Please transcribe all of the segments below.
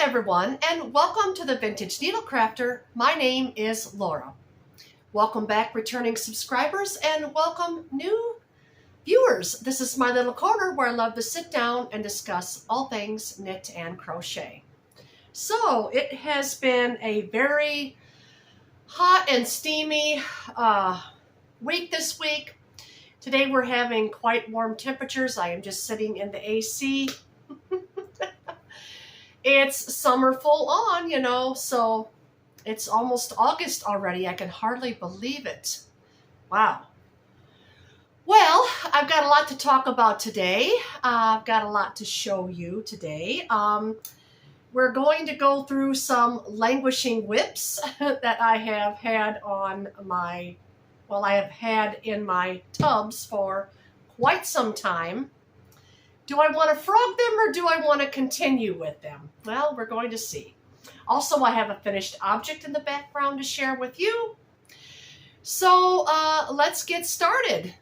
everyone, and welcome to the Vintage Needle Crafter. My name is Laura. Welcome back returning subscribers and welcome new viewers. This is my little corner where I love to sit down and discuss all things knit and crochet. So it has been a very hot and steamy week this week. Today we're having quite warm temperatures. I am just sitting in the AC. It's summer full on, you know, so it's almost August already. I can hardly believe it. Wow. Well, I've got a lot to talk about today. I've got a lot to show you today. We're going to go through some languishing whips that I have had on my, I have had in my tubs for quite some time. Do I want to frog them or do I want to continue with them? Well, we're going to see. Also, I have a finished object in the background to share with you. So let's get started.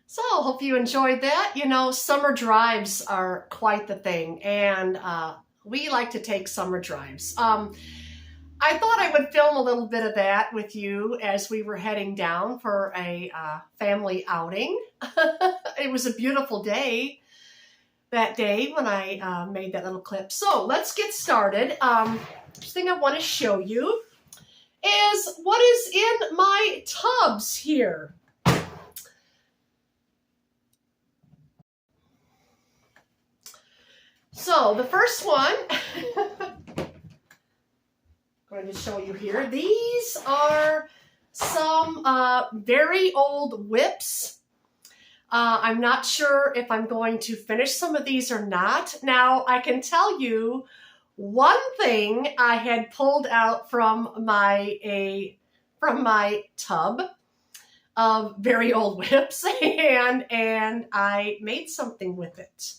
So, hope you enjoyed that. You know, summer drives are quite the thing, and we like to take summer drives. I thought I would film a little bit of that with you as we were heading down for a family outing. It was a beautiful day that day when I made that little clip. So, let's get started. First thing I want to show you is what is in my tubs here. So the first one, I'm going to show you here. These are some very old whips. I'm not sure if I'm going to finish some of these or not. Now, I can tell you one thing I had pulled out from my tub of very old whips, and I made something with it.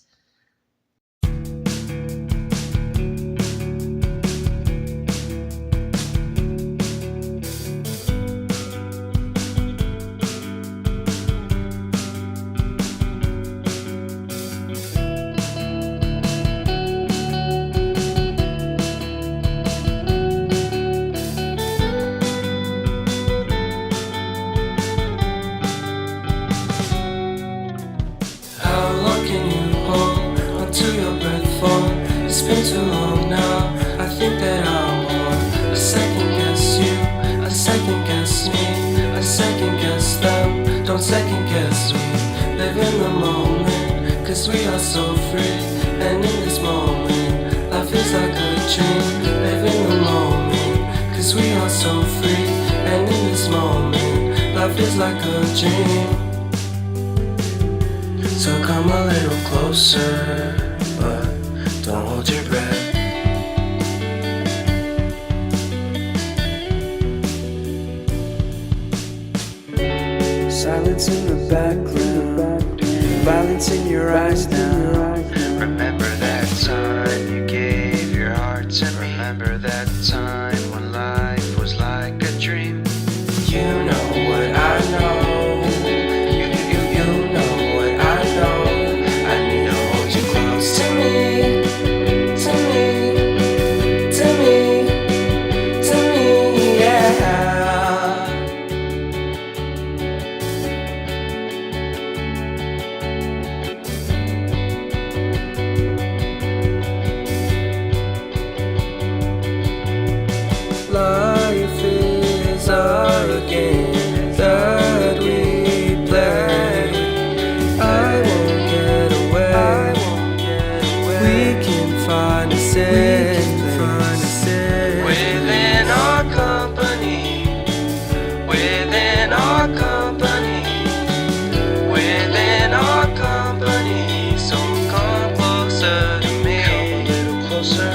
It's been too long now. I think that I want a second 'cause we are so free. And in this moment, life is like a dream. Live in the moment, 'cause we are so free. And in this moment, life is like a dream. So come a little closer, but don't hold your breath. Silence in the background, violence in your eyes now. Remember that time you gave your heart to me. Remember that time when life was like a dream. You know what I know. You know what I know. I need to hold you close to me, to me, to me, to me, yeah. Life is a game that we play. I won't get away. We can find a safe place within our company. Within our company. Within our company. So come closer to me. Come a little closer.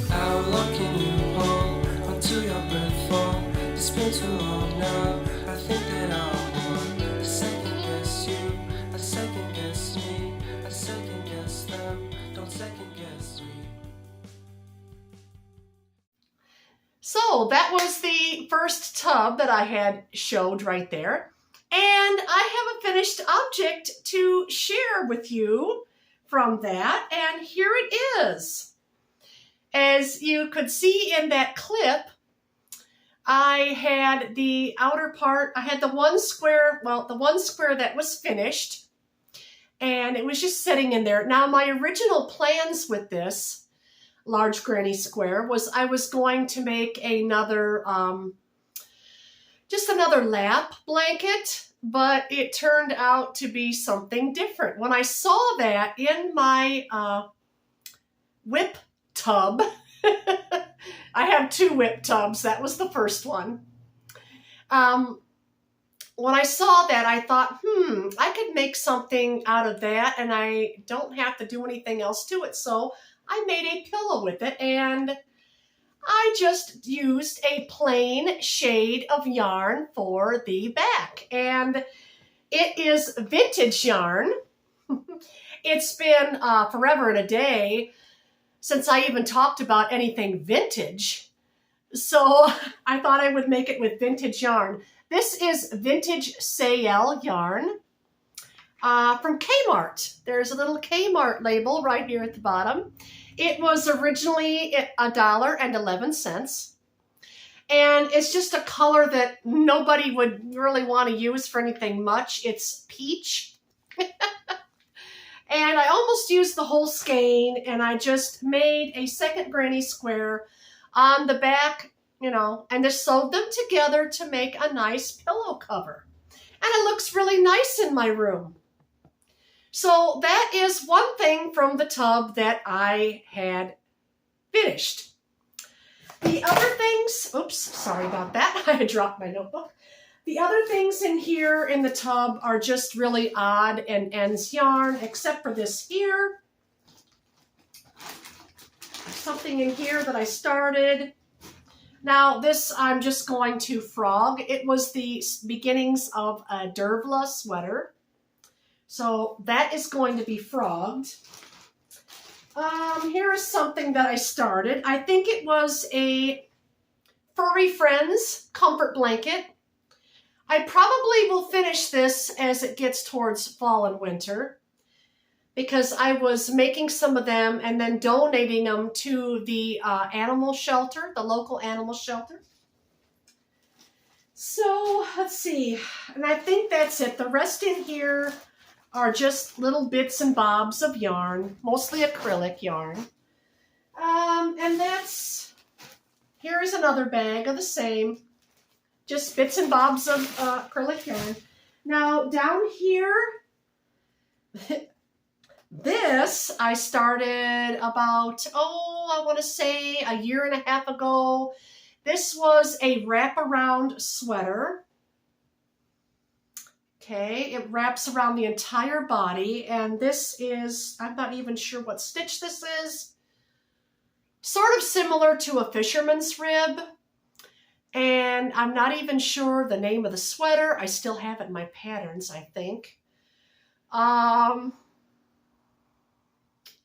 How long can you hold until your breath falls? It's been too long now. I think that I want to second guess you. I second guess me. I second guess them. Don't second guess me. So that was the first tub that I had showed right there. And I have a finished object to share with you from that. And here it is. As you could see in that clip, I had the outer part, I had the one square that was finished. And it was just sitting in there. Now my original plans with this large granny square was I was going to make another, just another lap blanket, but it turned out to be something different. When I saw that in my whip tub, I have two whip tubs, that was the first one. When I saw that, I thought, I could make something out of that and I don't have to do anything else to it. So I made a pillow with it, and I just used a plain shade of yarn for the back. And it is vintage yarn. It's been forever and a day since I even talked about anything vintage. So I thought I would make it with vintage yarn. This is vintage Sayel yarn from Kmart. There's a little Kmart label right here at the bottom. It was originally $1.11. And it's just a color that nobody would really want to use for anything much. It's peach. And I almost used the whole skein, and I just made a second granny square on the back, and just sewed them together to make a nice pillow cover. And it looks really nice in my room. So that is one thing from the tub that I had finished. The other things, oops, sorry about that. I dropped my notebook. The other things in here in the tub are just really odd and ends yarn, except for this here. Something in here that I started. Now this I'm just going to frog. It was the beginnings of a Dervla sweater. So that is going to be frogged. Here is something that I started. I think it was a Furry Friends comfort blanket. I probably will finish this as it gets towards fall and winter, because I was making some of them and then donating them to the animal shelter, the local animal shelter. So let's see, and I think that's it. The rest in here are just little bits and bobs of yarn, mostly acrylic yarn. And here is another bag of the same, just bits and bobs of acrylic yarn. Now down here, this I started about, I want to say a year and a half ago. This was a wraparound sweater. Okay, it wraps around the entire body, and this is, I'm not even sure what stitch this is. Sort of similar to a fisherman's rib, and I'm not even sure the name of the sweater. I still have it in my patterns, I think.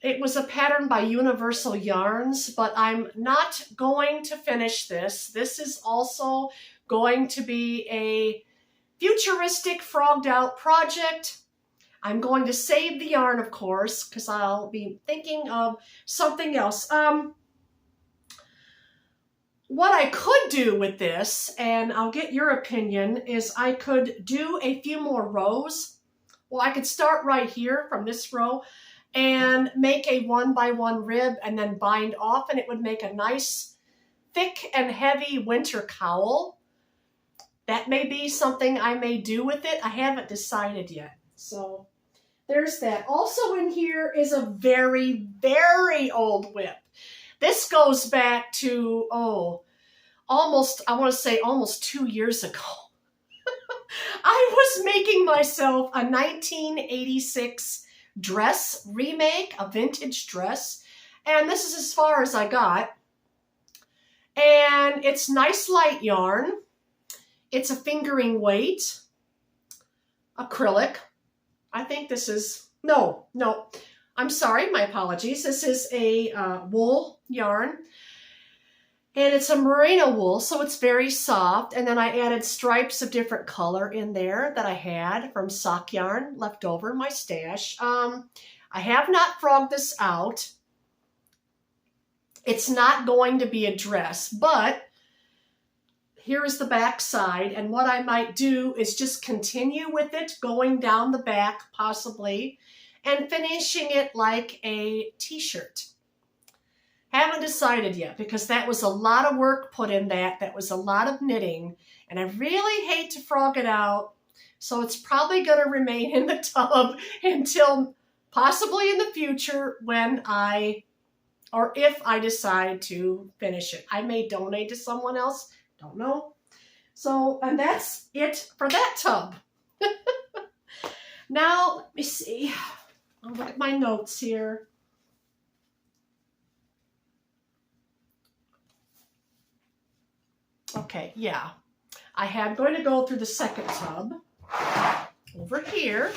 It was a pattern by Universal Yarns, but I'm not going to finish this. This is also going to be a futuristic frogged out project. I'm going to save the yarn, of course, because I'll be thinking of something else. What I could do with this, and I'll get your opinion, is I could do a few more rows. Well, I could start right here from this row and make a 1x1 rib and then bind off, and it would make a nice thick and heavy winter cowl. That may be something I may do with it. I haven't decided yet. So there's that. Also in here is a very, very old whip. This goes back to, almost 2 years ago. I was making myself a 1986 dress remake, a vintage dress, and this is as far as I got. And it's nice light yarn. It's a fingering weight, acrylic. I think this is, no, I'm sorry, my apologies. This is a wool yarn, and it's a merino wool, so it's very soft. And then I added stripes of different color in there that I had from sock yarn left over in my stash. I have not frogged this out. It's not going to be a dress, but here is the back side, and what I might do is just continue with it, going down the back possibly, and finishing it like a t-shirt. Haven't decided yet, because that was a lot of work put in that. That was a lot of knitting, and I really hate to frog it out, so it's probably going to remain in the tub until possibly in the future when or if I decide to finish it. I may donate to someone else. Don't know. So, and that's it for that tub. Now, let me see. I'll look at my notes here. Okay, yeah. I am going to go through the second tub. Over here.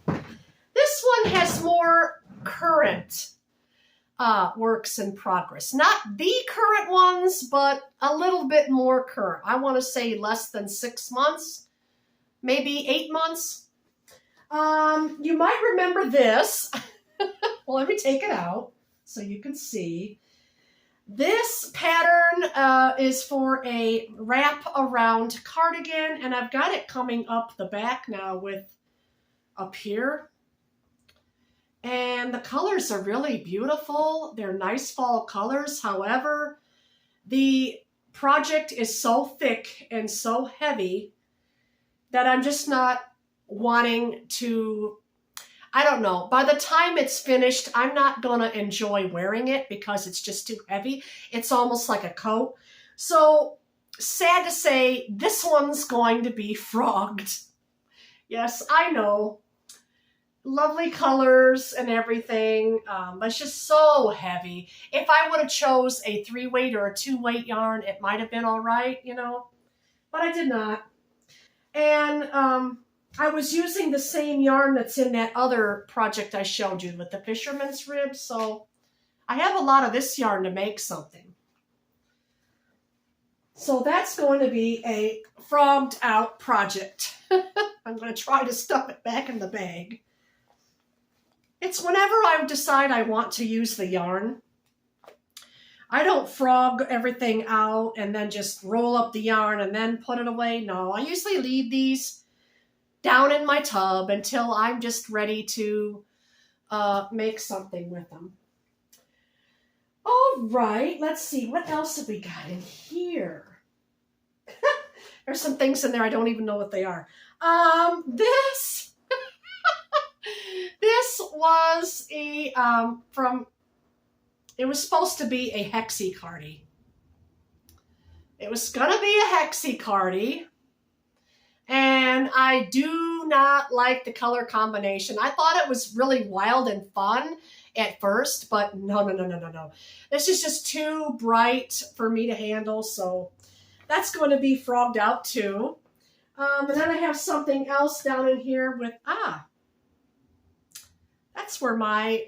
This one has more current works in progress. Not the current ones, but a little bit more current. I want to say less than 6 months, maybe 8 months. You might remember this. Well, let me take it out so you can see. This pattern is for a wrap around cardigan, and I've got it coming up the back now with up here. And the colors are really beautiful. They're nice fall colors. However, the project is so thick and so heavy that I'm just not wanting to, I don't know. By the time it's finished, I'm not going to enjoy wearing it because it's just too heavy. It's almost like a coat. So, sad to say, this one's going to be frogged. Yes, I know. Lovely colors and everything, but it's just so heavy. If I would have chose a 3-weight or a 2-weight yarn, it might have been all right, you know, but I did not. And I was using the same yarn that's in that other project I showed you with the fisherman's rib, so I have a lot of this yarn to make something. So that's going to be a frogged out project. I'm going to try to stuff it back in the bag. It's whenever I decide I want to use the yarn. I don't frog everything out and then just roll up the yarn and then put it away. No, I usually leave these down in my tub until I'm just ready to make something with them. All right, let's see. What else have we got in here? There's some things in there I don't even know what they are. This was a it was supposed to be a hexie-cardy. It was gonna be a hexie-cardy, and I do not like the color combination. I thought it was really wild and fun at first, but no. This is just too bright for me to handle, so that's going to be frogged out too. And then I have something else down in here with, that's where my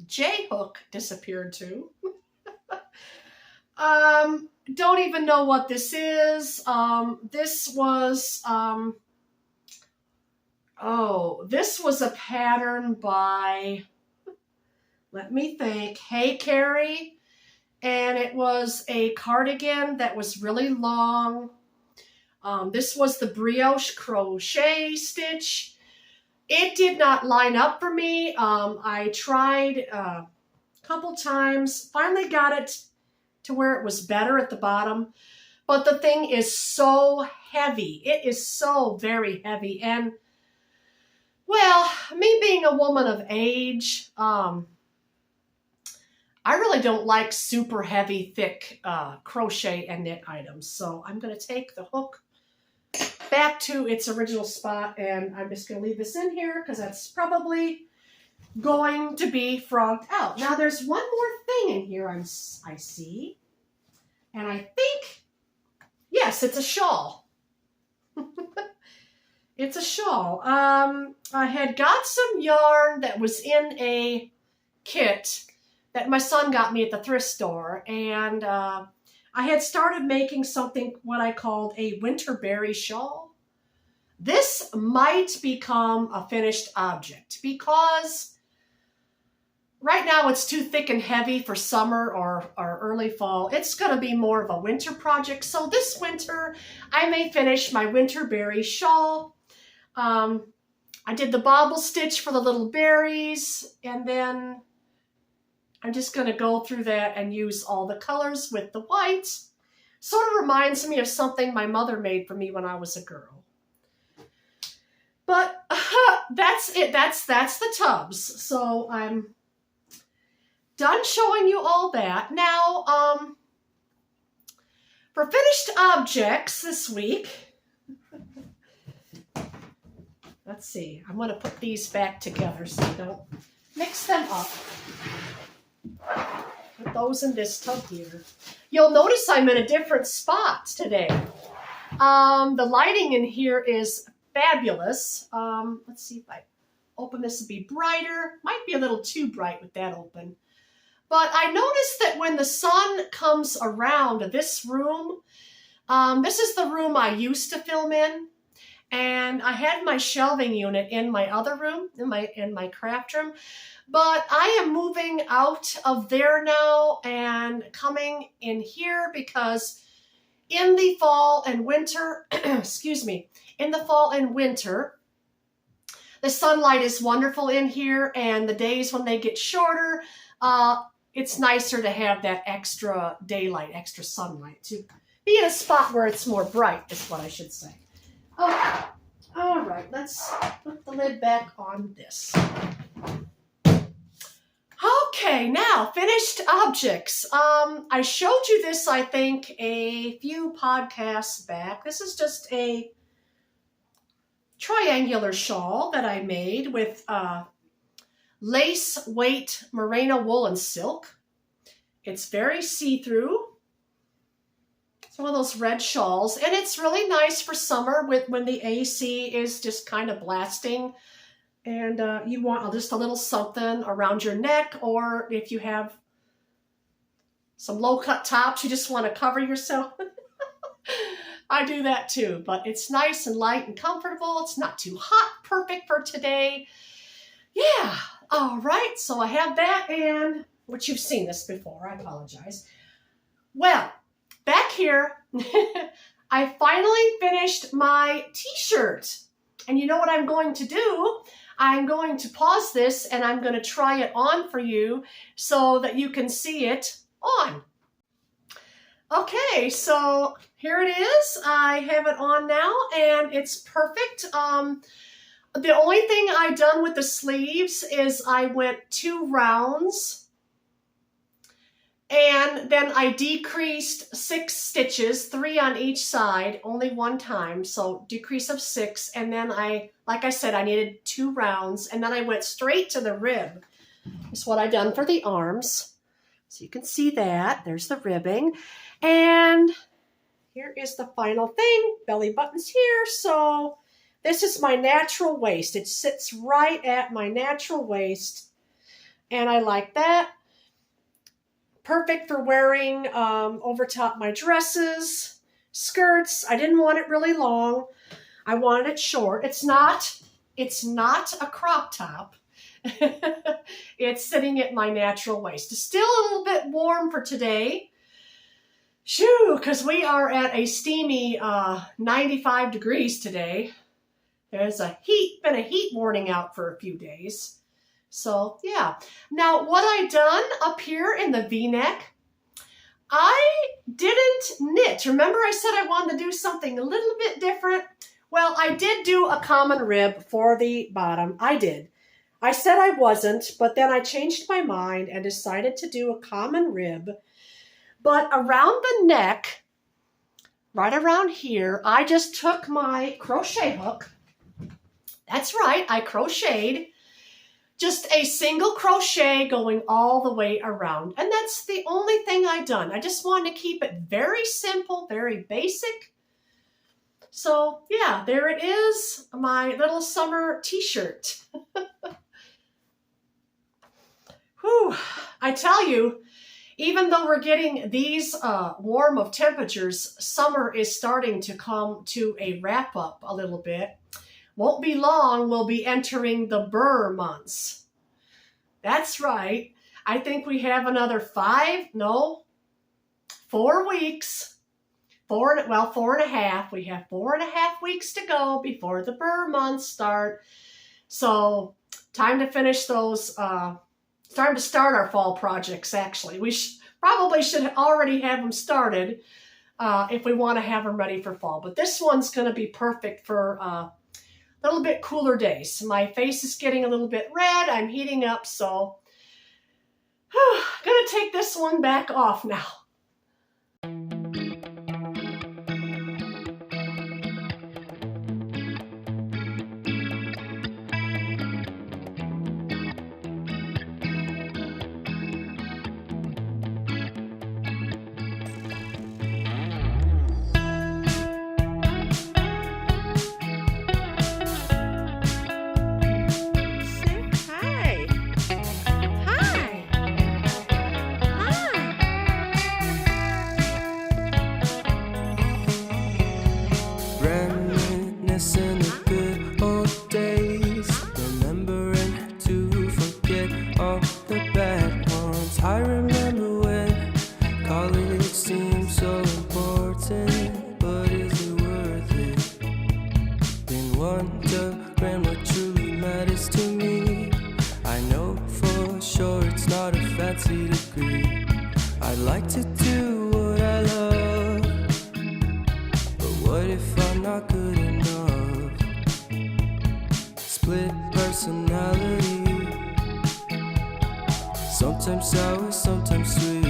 J hook disappeared to. Don't even know what this is. This was a pattern by, let me think, Hey Carrie, and it was a cardigan that was really long. This was the brioche crochet stitch. It did not line up for me. I tried a couple times, finally got it to where it was better at the bottom, but the thing is so heavy. It is so very heavy, and well, me being a woman of age, I really don't like super heavy, thick crochet and knit items. So I'm going to take the hook back to its original spot, and I'm just going to leave this in here because that's probably going to be frogged out. Now there's one more thing in here I see, and I think, yes, it's a shawl. It's a shawl. I had got some yarn that was in a kit that my son got me at the thrift store, and I had started making something what I called a winter berry shawl. This might become a finished object because right now it's too thick and heavy for summer or early fall. It's going to be more of a winter project. So this winter I may finish my winter berry shawl. I did the bobble stitch for the little berries, and then I'm just going to go through that and use all the colors with the whites. Sort of reminds me of something my mother made for me when I was a girl. But that's it. That's the tubs. So I'm done showing you all that. Now, for finished objects this week, let's see. I'm going to put these back together so I don't mix them up. Put those in this tub here. You'll notice I'm in a different spot today. The lighting in here is fabulous. Let's see if I open this to be brighter. Might be a little too bright with that open. But I noticed that when the sun comes around this room, this is the room I used to film in. And I had my shelving unit in my other room, in my craft room. But I am moving out of there now and coming in here because in the fall and winter, excuse me, in the fall and winter, the sunlight is wonderful in here, and the days when they get shorter, it's nicer to have that extra daylight, extra sunlight, to be in a spot where it's more bright, is what I should say. Okay. All right, let's put the lid back on this. Okay, now, finished objects. I showed you this, I think, a few podcasts back. This is just a triangular shawl that I made with lace weight merino wool and silk. It's very see-through. It's one of those red shawls, and it's really nice for summer when the AC is just kind of blasting. And you want just a little something around your neck, or if you have some low-cut tops, you just want to cover yourself. I do that too, but it's nice and light and comfortable. It's not too hot, perfect for today. Yeah, all right, so I have that, and which you've seen this before, I apologize. Well, back here, I finally finished my t-shirt. And you know what I'm going to do? I'm going to pause this and I'm going to try it on for you so that you can see it on. Okay, so here it is. I have it on now and it's perfect. The only thing I done with the sleeves is I went 2 rounds and then I decreased 6 stitches, 3 on each side, only 1 time, so decrease of 6. And then like I said, I needed 2 rounds, and then I went straight to the rib. That's what I done for the arms. So you can see that. There's the ribbing. And here is the final thing. Belly button's here, so this is my natural waist. It sits right at my natural waist, and I like that. Perfect for wearing over top my dresses, skirts. I didn't want it really long. I wanted it short. It's not a crop top. It's sitting at my natural waist. It's still a little bit warm for today. Shoo, because we are at a steamy 95 degrees today. There's been a heat warning out for a few days. So, yeah. Now, what I done up here in the V-neck, I didn't knit. Remember I said I wanted to do something a little bit different? Well, I did do a common rib for the bottom. I did. I said I wasn't, but then I changed my mind and decided to do a common rib. But around the neck, right around here, I just took my crochet hook. That's right, I crocheted. Just a single crochet going all the way around. And that's the only thing I done. I just wanted to keep it very simple, very basic. So yeah, there it is, my little summer t-shirt. Whew, I tell you, even though we're getting these warm of temperatures, summer is starting to come to a wrap up a little bit. Won't be long, we'll be entering the burr months. That's right. I think we have another 4 weeks. 4.5. We have 4.5 weeks to go before the burr months start. So time to finish those, time to start our fall projects, actually. We probably should already have them started if we want to have them ready for fall. But this one's going to be perfect for a little bit cooler days. My face is getting a little bit red. I'm heating up, so I'm going to take this one back off now. Reminiscing the good old days, remembering to forget all the bad ones. I remember when college seemed so important, but is it worth it? Been wondering what truly matters to me. I know for sure it's not a fancy degree. I'd like to do what I love, but what if I'm not good enough? Split personality, sometimes sour, sometimes sweet.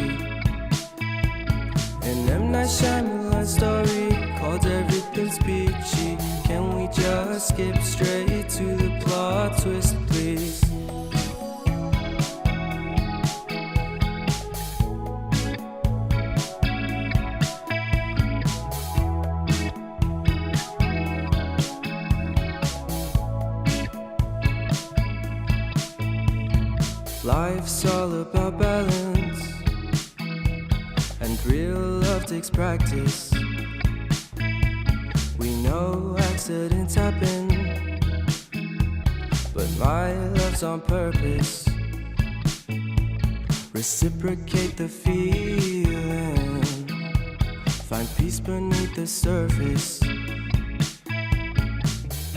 An M. Night Shyamalan story called Everything's Peachy. Can we just skip straight to the plot twist, please? Life's all about balance, and real love takes practice. We know accidents happen, but my love's on purpose. Reciprocate the feeling, find peace beneath the surface.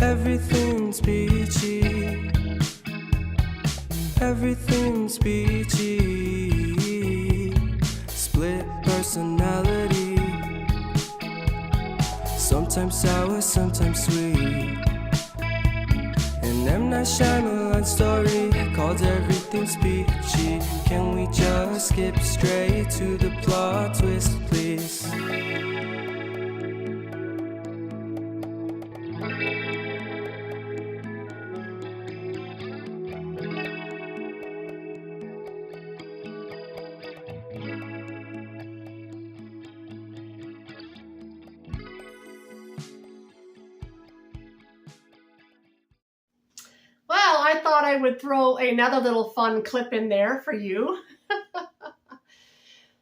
Everything's peachy. Everything's peachy. Split personality. Sometimes sour, sometimes sweet. An M. Night Shyamalan story called Everything's Peachy. Can we just skip straight to the plot twist, please? Well, I thought I would throw another little fun clip in there for you.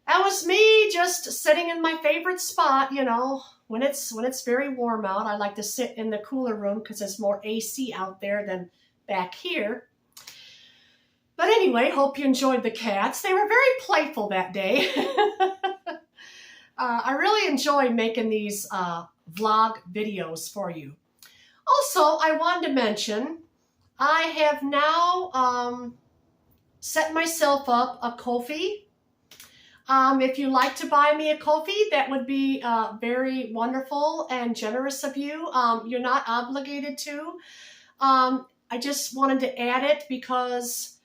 That was me just sitting in my favorite spot, you know. When it's very warm out, I like to sit in the cooler room because there's more AC out there than back here. But anyway, hope you enjoyed the cats. They were very playful that day. I really enjoy making these vlog videos for you. Also, I wanted to mention, I have now set myself up a Ko-fi. If you'd like to buy me a Ko-fi, that would be very wonderful and generous of you. You're not obligated to. I just wanted to add it because,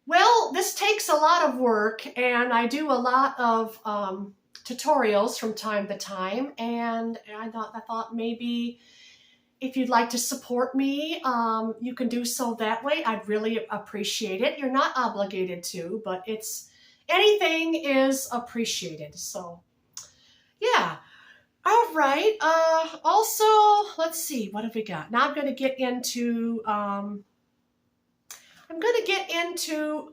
well, this takes a lot of work, and I do a lot of tutorials from time to time, and I thought maybe if you'd like to support me, you can do so that way. I'd really appreciate it. You're not obligated to, but anything is appreciated. So, yeah. All right. Also, let's see. What have we got? Now I'm going to get into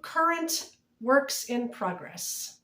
current works in progress.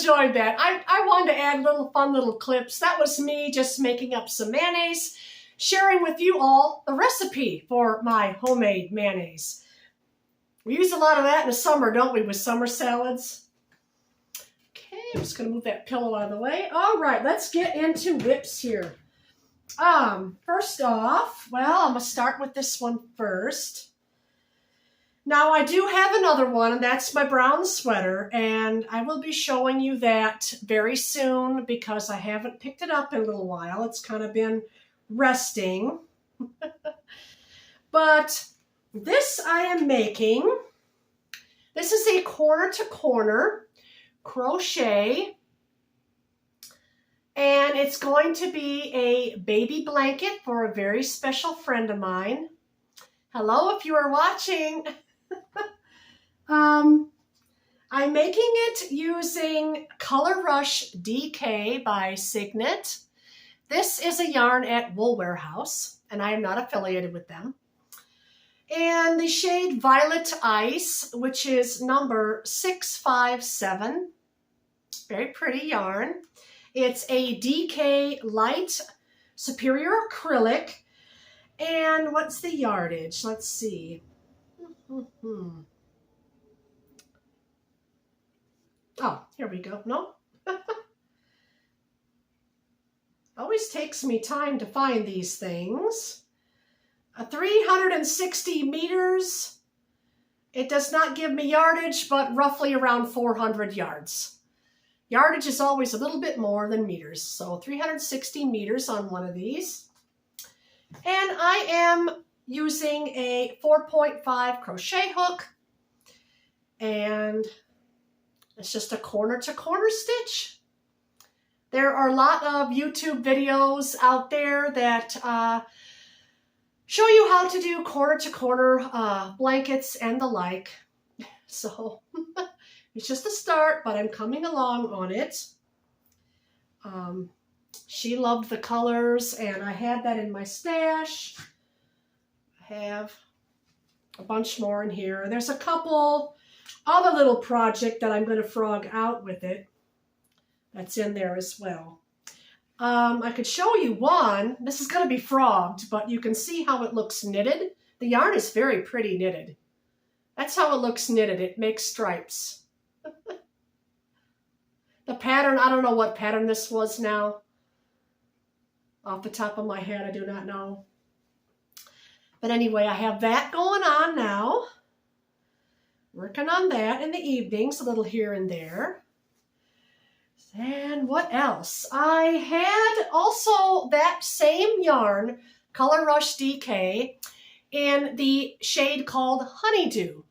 enjoyed that. I wanted to add little fun little clips. That was me just making up some mayonnaise, sharing with you all the recipe for my homemade mayonnaise. We use a lot of that in the summer, don't we, with summer salads? Okay, I'm just going to move that pillow out of the way. All right, let's get into whips here. First off, well, I'm going to start with this one first. Now, I do have another one, and that's my brown sweater, and I will be showing you that very soon because I haven't picked it up in a little while. It's kind of been resting. But this I am making. This is a corner-to-corner crochet, and it's going to be a baby blanket for a very special friend of mine. Hello, if you are watching. I'm making it using Color Rush DK by Signet. This is a yarn at Wool Warehouse, and I am not affiliated with them. And the shade Violet Ice, which is number 657. Very pretty yarn. It's a DK light superior acrylic. And what's the yardage? Let's see. Oh, here we go. No. Always takes me time to find these things. 360 meters. It does not give me yardage, but roughly around 400 yards. Yardage is always a little bit more than meters. So 360 meters on one of these. And I am using a 4.5 crochet hook. And it's just a corner-to-corner stitch. There are a lot of YouTube videos out there that show you how to do corner-to-corner blankets and the like. So it's just a start, but I'm coming along on it. She loved the colors, and I had that in my stash. I have a bunch more in here. There's a couple other little project that I'm going to frog out with it. That's in there as well. I could show you one. This is going to be frogged, but you can see how it looks knitted. The yarn is very pretty knitted. That's how it looks knitted. It makes stripes. The pattern, I don't know what pattern this was now. Off the top of my head, I do not know. But anyway, I have that going on now. Working on that in the evenings, a little here and there. And what else? I had also that same yarn, Color Rush DK, in the shade called Honeydew.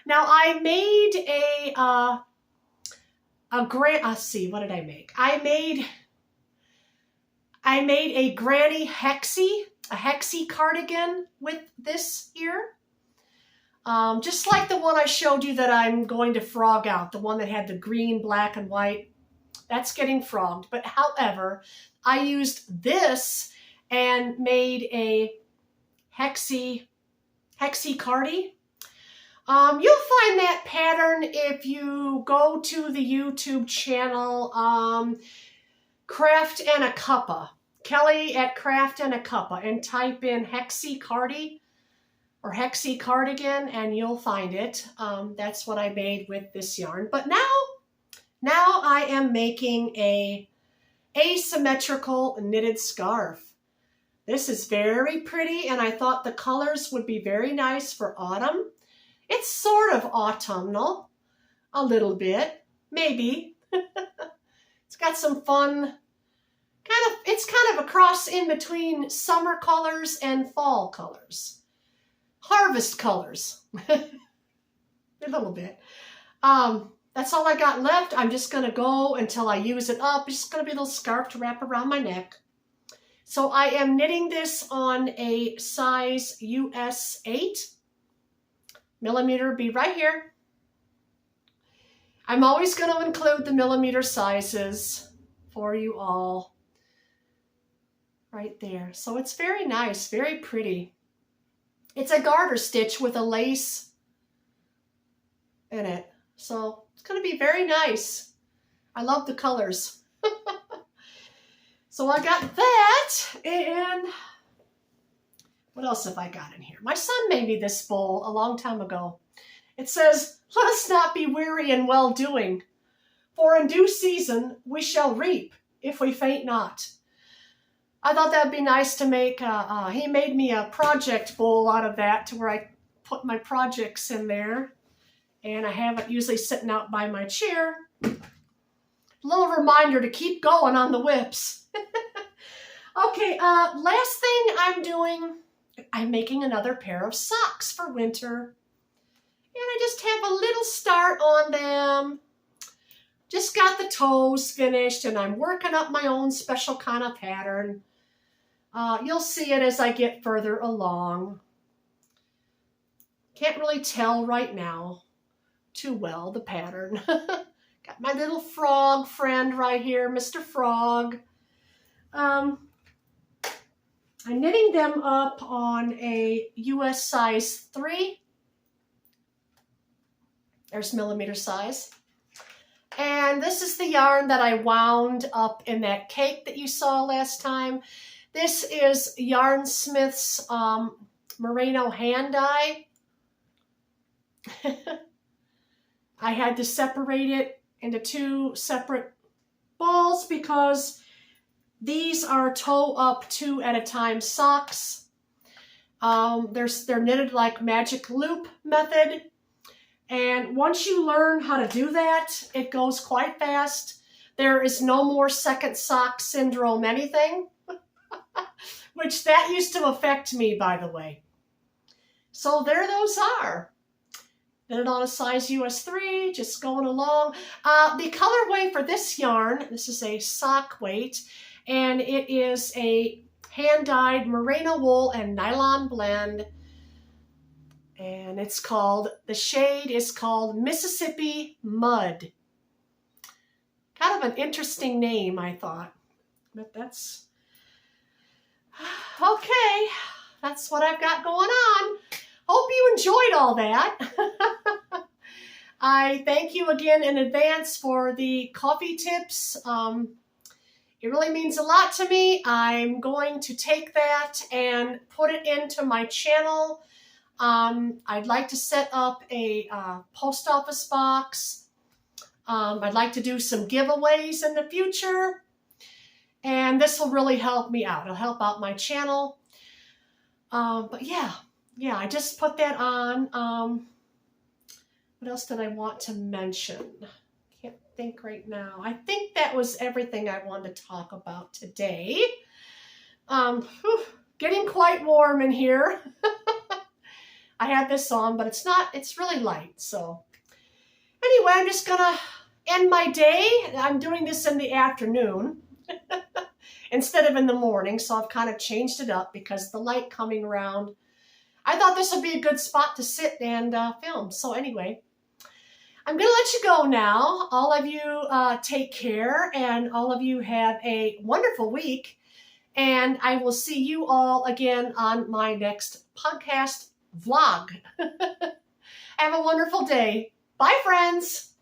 Now I made let's see, what did I make? I made a granny hexie cardigan with this here. Just like the one I showed you that I'm going to frog out, the one that had the green, black, and white. That's getting frogged. But however, I used this and made a hexie cardi. You'll find that pattern if you go to the YouTube channel Craft and a Cuppa. Kelly at Craft and a Cuppa, and type in hexie cardi or hexie cardigan and you'll find it. That's what I made with this yarn. But now I am making a asymmetrical knitted scarf. This is very pretty, and I thought the colors would be very nice for autumn. It's sort of autumnal, a little bit, maybe. It's got some fun, it's kind of a cross in between summer colors and fall colors. Harvest colors, a little bit. That's all I got left. I'm just going to go until I use it up. It's just going to be a little scarf to wrap around my neck. So I am knitting this on a size US 8 millimeter. Be right here. I'm always going to include the millimeter sizes for you all right there. So it's very nice, very pretty. It's a garter stitch with a lace in it. So it's going to be very nice. I love the colors. So I got that, and what else have I got in here? My son made me this bowl a long time ago. It says, "Let us not be weary in well-doing, for in due season we shall reap if we faint not." I thought that'd be nice to make. He made me a project bowl out of that to where I put my projects in there. And I have it usually sitting out by my chair. A little reminder to keep going on the whips. Okay, last thing I'm doing, I'm making another pair of socks for winter. And I just have a little start on them. Just got the toes finished, and I'm working up my own special kind of pattern. You'll see it as I get further along. Can't really tell right now too well the pattern. Got my little frog friend right here, Mr. Frog. I'm knitting them up on a US size 3. There's millimeter size. And this is the yarn that I wound up in that cake that you saw last time. This is Yarn Smith's Merino hand dye. I had to separate it into 2 separate balls because these are toe up 2 at a time socks. They're knitted like magic loop method. And once you learn how to do that, it goes quite fast. There is no more second sock syndrome anything, which that used to affect me, by the way. So there those are. Knitted on a size US 3, just going along. The colorway for this yarn, this is a sock weight, and it is a hand-dyed merino wool and nylon blend. And it's called, the shade is called Mississippi Mud. Kind of an interesting name, I thought. But that's, okay, that's what I've got going on. Hope you enjoyed all that. I thank you again in advance for the coffee tips. It really means a lot to me. I'm going to take that and put it into my channel. I'd like to set up a post office box. I'd like to do some giveaways in the future. And this will really help me out. It'll help out my channel. But yeah, I just put that on. What else did I want to mention? Can't think right now. I think that was everything I wanted to talk about today. Getting quite warm in here. I had this on, but it's really light. So anyway, I'm just gonna end my day. I'm doing this in the afternoon instead of in the morning. So I've kind of changed it up because the light coming around. I thought this would be a good spot to sit and film. So anyway, I'm gonna let you go now. All of you take care, and all of you have a wonderful week. And I will see you all again on my next podcast vlog. Have a wonderful day. Bye, friends.